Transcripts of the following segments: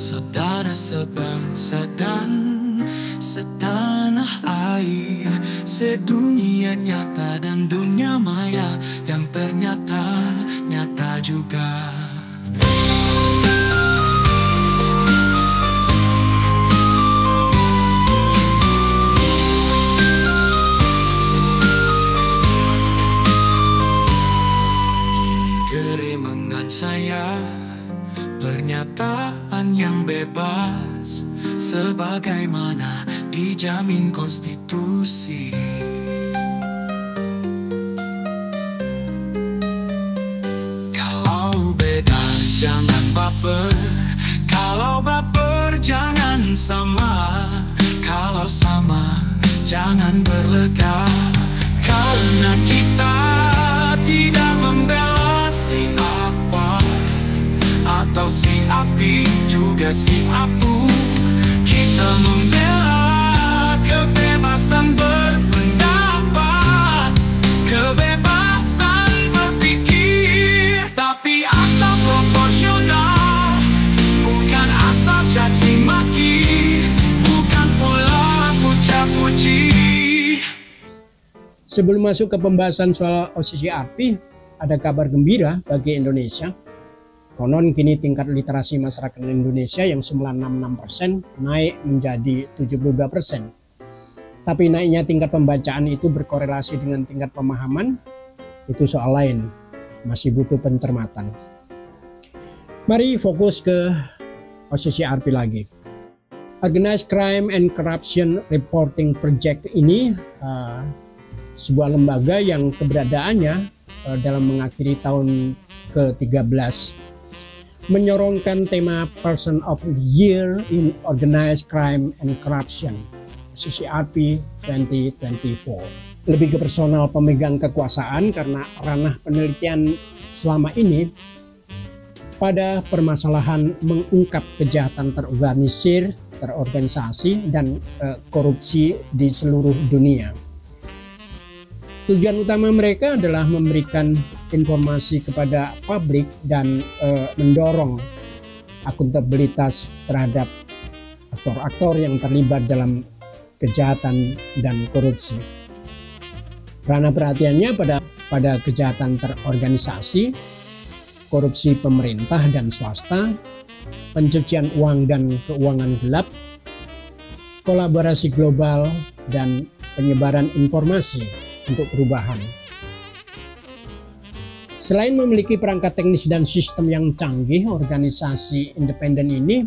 saudara sebangsa dan setanah air, sedunia nyata dan dunia maya yang ternyata nyata juga. Kerimangan saya, pernyataan yang bebas sebagaimana dijamin konstitusi. Kalau beda jangan baper, kalau baper jangan sama, kalau sama jangan berlega, karena kita tidak membela si apa atau si api juga si apu. Kita membela kebebasan berpendapat, kebebasan berpikir, tapi asal proporsional, bukan asal caci maki, bukan pula puja-puji. Sebelum masuk ke pembahasan soal OCCRP, ada kabar gembira bagi Indonesia. Konon kini tingkat literasi masyarakat Indonesia yang semula 66% naik menjadi 72%. Tapi naiknya tingkat pembacaan itu berkorelasi dengan tingkat pemahaman, itu soal lain, masih butuh pencermatan. Mari fokus ke OCCRP lagi. Organized Crime and Corruption Reporting Project ini sebuah lembaga yang keberadaannya dalam mengakhiri tahun ke-13 menyorongkan tema Person of the Year in Organized Crime and Corruption OCCRP 2024. Lebih ke personal pemegang kekuasaan karena ranah penelitian selama ini pada permasalahan mengungkap kejahatan terorganisir, terorganisasi, dan korupsi di seluruh dunia. Tujuan utama mereka adalah memberikan informasi kepada publik dan mendorong akuntabilitas terhadap aktor-aktor yang terlibat dalam kejahatan dan korupsi. Ranah perhatiannya pada kejahatan terorganisasi, korupsi pemerintah dan swasta, pencucian uang dan keuangan gelap, kolaborasi global, dan penyebaran informasi untuk perubahan. Selain memiliki perangkat teknis dan sistem yang canggih, organisasi independen ini,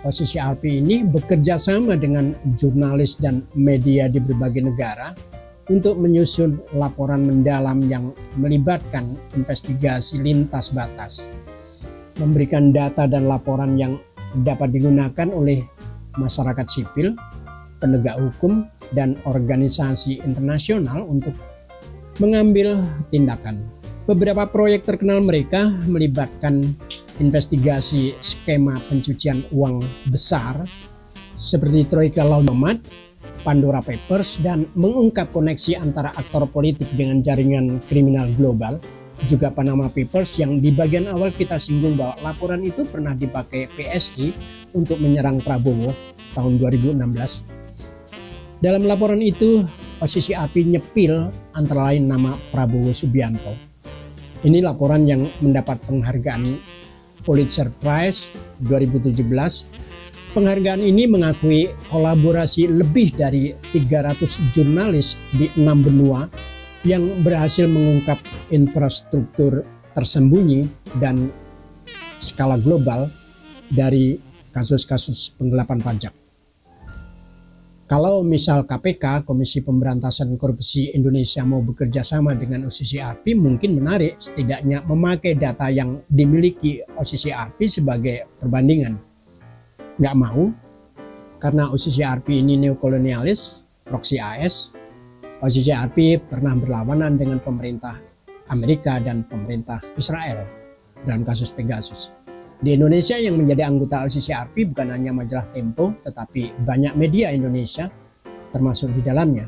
OCCRP ini bekerja sama dengan jurnalis dan media di berbagai negara untuk menyusun laporan mendalam yang melibatkan investigasi lintas batas, memberikan data dan laporan yang dapat digunakan oleh masyarakat sipil, penegak hukum, dan organisasi internasional untuk mengambil tindakan. Beberapa proyek terkenal mereka melibatkan investigasi skema pencucian uang besar seperti Troika Laundromat, Pandora Papers, dan mengungkap koneksi antara aktor politik dengan jaringan kriminal global, juga Panama Papers yang di bagian awal kita singgung bahwa laporan itu pernah dipakai PSI untuk menyerang Prabowo tahun 2016. Dalam laporan itu, OCCRP nyepil antara lain nama Prabowo Subianto. Ini laporan yang mendapat penghargaan Pulitzer Prize 2017. Penghargaan ini mengakui kolaborasi lebih dari 300 jurnalis di 6 benua yang berhasil mengungkap infrastruktur tersembunyi dan skala global dari kasus-kasus penggelapan pajak. Kalau misal KPK, Komisi Pemberantasan Korupsi Indonesia, mau bekerja sama dengan OCCRP, mungkin menarik setidaknya memakai data yang dimiliki OCCRP sebagai perbandingan. Nggak mau, karena OCCRP ini neokolonialis, proksi AS. OCCRP pernah berlawanan dengan pemerintah Amerika dan pemerintah Israel dalam kasus Pegasus. Di Indonesia yang menjadi anggota OCCRP bukan hanya majalah Tempo, tetapi banyak media Indonesia termasuk di dalamnya.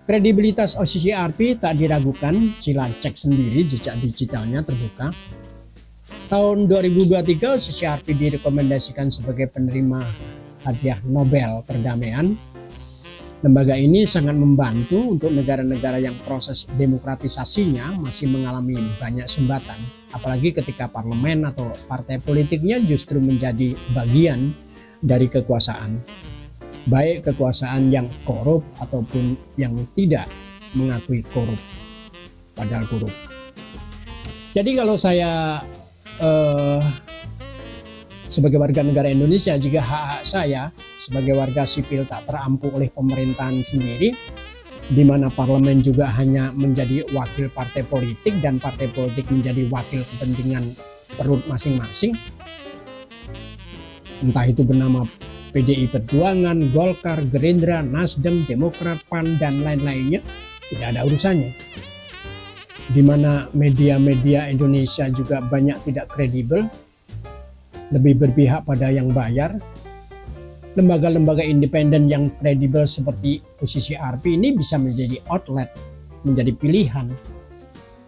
Kredibilitas OCCRP tak diragukan, sila cek sendiri jejak digitalnya terbuka. Tahun 2023 OCCRP direkomendasikan sebagai penerima hadiah Nobel Perdamaian. Lembaga ini sangat membantu untuk negara-negara yang proses demokratisasinya masih mengalami banyak sumbatan, apalagi ketika parlemen atau partai politiknya justru menjadi bagian dari kekuasaan, baik kekuasaan yang korup ataupun yang tidak mengakui korup, padahal korup. Jadi kalau saya sebagai warga negara Indonesia, jika hak-hak saya sebagai warga sipil tak terampung oleh pemerintahan sendiri, di mana parlemen juga hanya menjadi wakil partai politik dan partai politik menjadi wakil kepentingan perut masing-masing, entah itu bernama PDI Perjuangan, Golkar, Gerindra, Nasdem, Demokrat, PAN, dan lain-lainnya, tidak ada urusannya. Di mana media-media Indonesia juga banyak tidak kredibel, lebih berpihak pada yang bayar. Lembaga-lembaga independen yang kredibel seperti OCCRP ini bisa menjadi outlet, menjadi pilihan.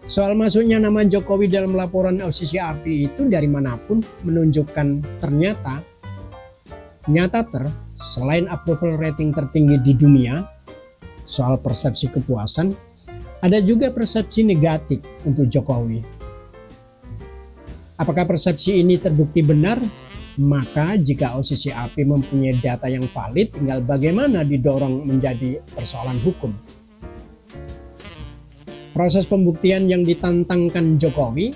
Soal masuknya nama Jokowi dalam laporan OCCRP itu dari manapun menunjukkan ternyata selain approval rating tertinggi di dunia, soal persepsi kepuasan, ada juga persepsi negatif untuk Jokowi. Apakah persepsi ini terbukti benar? Maka jika OCCRP mempunyai data yang valid, tinggal bagaimana didorong menjadi persoalan hukum. Proses pembuktian yang ditantangkan Jokowi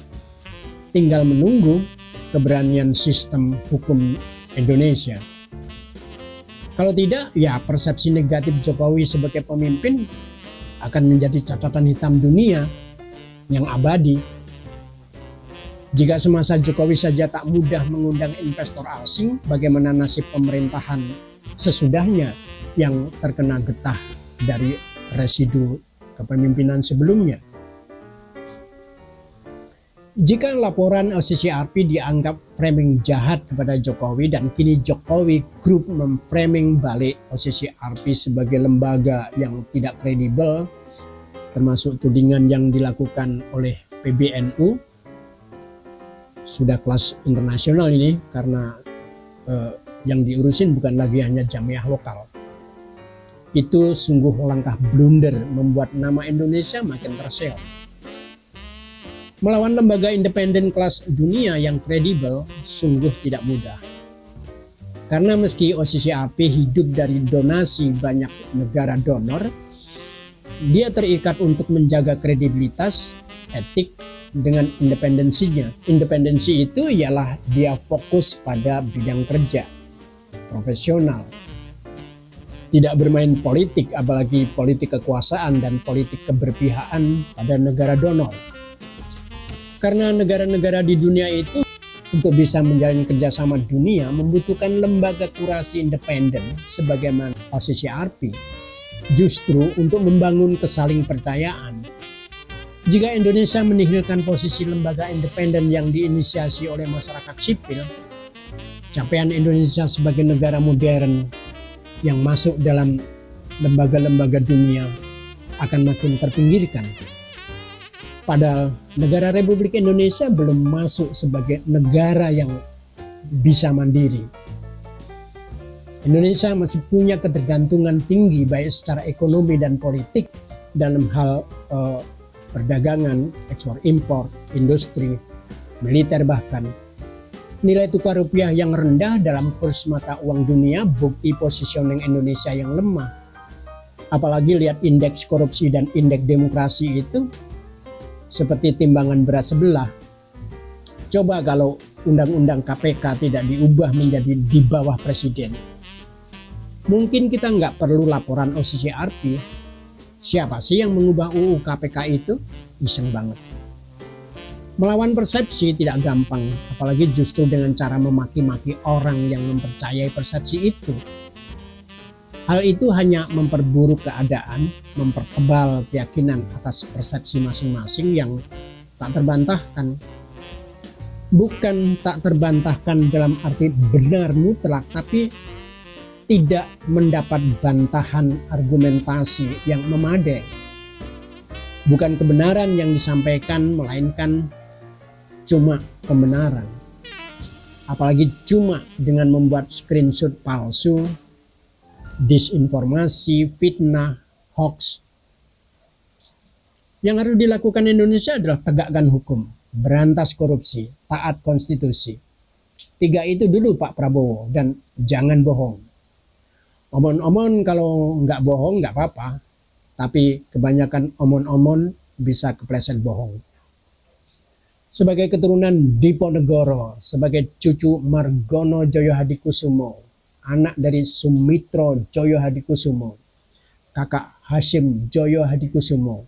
tinggal menunggu keberanian sistem hukum Indonesia. Kalau tidak, ya persepsi negatif Jokowi sebagai pemimpin akan menjadi catatan hitam dunia yang abadi. Jika semasa Jokowi saja tak mudah mengundang investor asing, bagaimana nasib pemerintahan sesudahnya yang terkena getah dari residu kepemimpinan sebelumnya? Jika laporan OCCRP dianggap framing jahat kepada Jokowi dan kini Jokowi Group memframing balik OCCRP sebagai lembaga yang tidak kredibel, termasuk tudingan yang dilakukan oleh PBNU, sudah kelas internasional ini karena yang diurusin bukan lagi hanya jamiah lokal. Itu sungguh langkah blunder membuat nama Indonesia makin terseok. Melawan lembaga independen kelas dunia yang kredibel sungguh tidak mudah. Karena meski OCCRP hidup dari donasi banyak negara donor, dia terikat untuk menjaga kredibilitas, etik, dengan independensinya. Independensi itu ialah dia fokus pada bidang kerja, profesional, tidak bermain politik, apalagi politik kekuasaan dan politik keberpihakan pada negara donor. Karena negara-negara di dunia itu untuk bisa menjalin kerjasama dunia membutuhkan lembaga kurasi independen sebagaimana OCCRP, justru untuk membangun kesaling percayaan. Jika Indonesia menihilkan posisi lembaga independen yang diinisiasi oleh masyarakat sipil, capaian Indonesia sebagai negara modern yang masuk dalam lembaga-lembaga dunia akan makin terpinggirkan. Padahal negara Republik Indonesia belum masuk sebagai negara yang bisa mandiri. Indonesia masih punya ketergantungan tinggi baik secara ekonomi dan politik dalam hal perdagangan, ekspor impor, industri, militer bahkan. Nilai tukar rupiah yang rendah dalam kurs mata uang dunia bukti positioning Indonesia yang lemah. Apalagi lihat indeks korupsi dan indeks demokrasi itu seperti timbangan berat sebelah. Coba kalau undang-undang KPK tidak diubah menjadi di bawah presiden, mungkin kita nggak perlu laporan OCCRP. Siapa sih yang mengubah UU KPK itu? Iseng banget. Melawan persepsi tidak gampang, apalagi justru dengan cara memaki-maki orang yang mempercayai persepsi itu. Hal itu hanya memperburuk keadaan, mempertebal keyakinan atas persepsi masing-masing yang tak terbantahkan. Bukan tak terbantahkan dalam arti benar mutlak, tapi tidak mendapat bantahan argumentasi yang memadai. Bukan kebenaran yang disampaikan, melainkan cuma pembenaran. Apalagi cuma dengan membuat screenshot palsu, disinformasi, fitnah, hoax. Yang harus dilakukan Indonesia adalah tegakkan hukum, berantas korupsi, taat konstitusi. 3 itu dulu Pak Prabowo, dan jangan bohong. Omon-omon kalau nggak bohong nggak apa-apa, tapi kebanyakan omon-omon bisa kepleset bohong. Sebagai keturunan Diponegoro, sebagai cucu Margono Joyo Hadikusumo, anak dari Sumitro Joyo Hadikusumo, kakak Hashim Joyo Hadikusumo,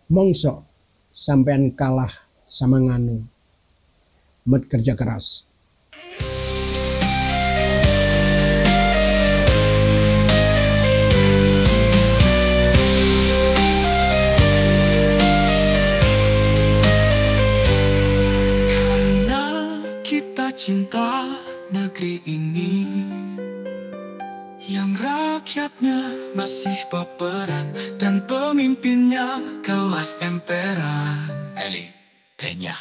mongso sampean kalah sama nganu, met kerja keras. Cinta negeri ini yang rakyatnya masih baperan dan pemimpinnya kelas emperan. Eli Tenya.